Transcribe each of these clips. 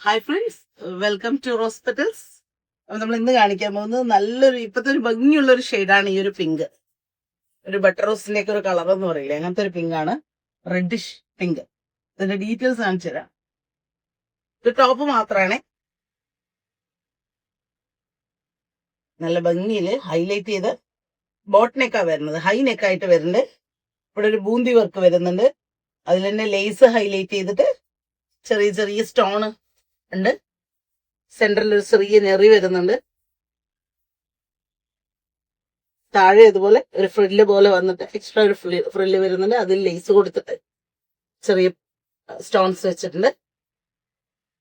Hi friends, welcome to rose petals. അപ്പൊ നമ്മൾ ഇന്ന് കാണിക്കാൻ പോകുന്നത് നല്ലൊരു ഇപ്പത്തെ ഒരു ഭംഗിയുള്ള ഒരു ഷെയ്ഡാണ് ഈ ഒരു പിങ്ക്. ഒരു ബട്ടർ റോസിന്റെ ഒക്കെ ഒരു കളർ എന്ന് പറയില്ലേ, അങ്ങനത്തെ ഒരു പിങ്ക് ആണ്. Reddish pink. ഇതിന്റെ ഡീറ്റെയിൽസ് കാണിച്ചു തരാം. ഇത് ടോപ്പ് മാത്രമാണ്. നല്ല ഭംഗിയില് ഹൈലൈറ്റ് ചെയ്ത് ബോട്ട് നെക്കാ വരുന്നത്, ഹൈ നെക്കായിട്ട് വരുന്നുണ്ട്. ഇവിടെ ഒരു ബൂന്തി വർക്ക് വരുന്നുണ്ട്. അതിൽ തന്നെ ലേസ് ഹൈലൈറ്റ് ചെയ്തിട്ട് ചെറിയ ചെറിയ സ്റ്റോണ് ഉണ്ട്. സെന്ററിൽ ഒരു ചെറിയ നെറി വരുന്നുണ്ട്. താഴെ ഇതുപോലെ ഒരു ഫ്രില്ല് പോലെ വന്നിട്ട് എക്സ്ട്രാ ഒരു ഫ്രില്ല് വരുന്നുണ്ട്. അതിൽ ലേസ് കൊടുത്തിട്ട് ചെറിയ സ്റ്റോൺസ് വെച്ചിട്ടുണ്ട്.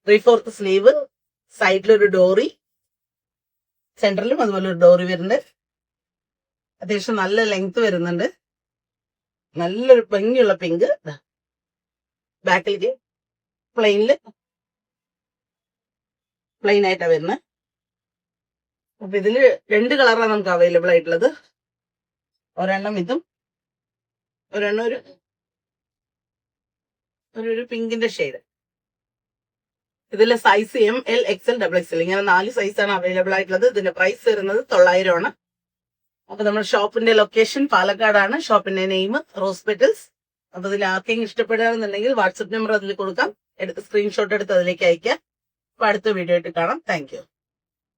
3/4 സ്ലീവ്, സൈഡിലൊരു ഡോറി, സെന്ററിലും അതുപോലെ ഒരു ഡോറി വരുന്നുണ്ട്. അത്യാവശ്യം നല്ല ലെങ്ത് വരുന്നുണ്ട്. നല്ലൊരു ഭംഗിയുള്ള പിങ്ക്. ബാക്കിലേക്ക് പ്ലെയിൻ ആയിട്ടാണ് വരുന്നത്. അപ്പൊ ഇതില് 2 കളറാണ് നമുക്ക് അവൈലബിൾ ആയിട്ടുള്ളത്. ഒരെണ്ണം ഇതും, ഒരെണ്ണം ഒരു പിങ്കിന്റെ ഷെയ്ഡ്. ഇതിലെ സൈസ് ML XL XXL ഇങ്ങനെ 4 സൈസാണ് അവൈലബിൾ ആയിട്ടുള്ളത്. ഇതിന്റെ പ്രൈസ് വരുന്നത് 900 ആണ്. അപ്പൊ നമ്മുടെ ഷോപ്പിന്റെ ലൊക്കേഷൻ പാലക്കാടാണ്. ഷോപ്പിന്റെ നെയിം റോസ് പെറ്റൽസ്. അപ്പൊ ഇതിൽ ആർക്കെങ്കിലും ഇഷ്ടപ്പെടുകയാണെന്നുണ്ടെങ്കിൽ വാട്സപ്പ് നമ്പർ അതിൽ കൊടുക്കാം. എടുത്ത് സ്ക്രീൻഷോട്ട് എടുത്ത് അതിലേക്ക് അയക്കാം. അപ്പൊ അടുത്ത വീഡിയോ ആയിട്ട് കാണാം. താങ്ക്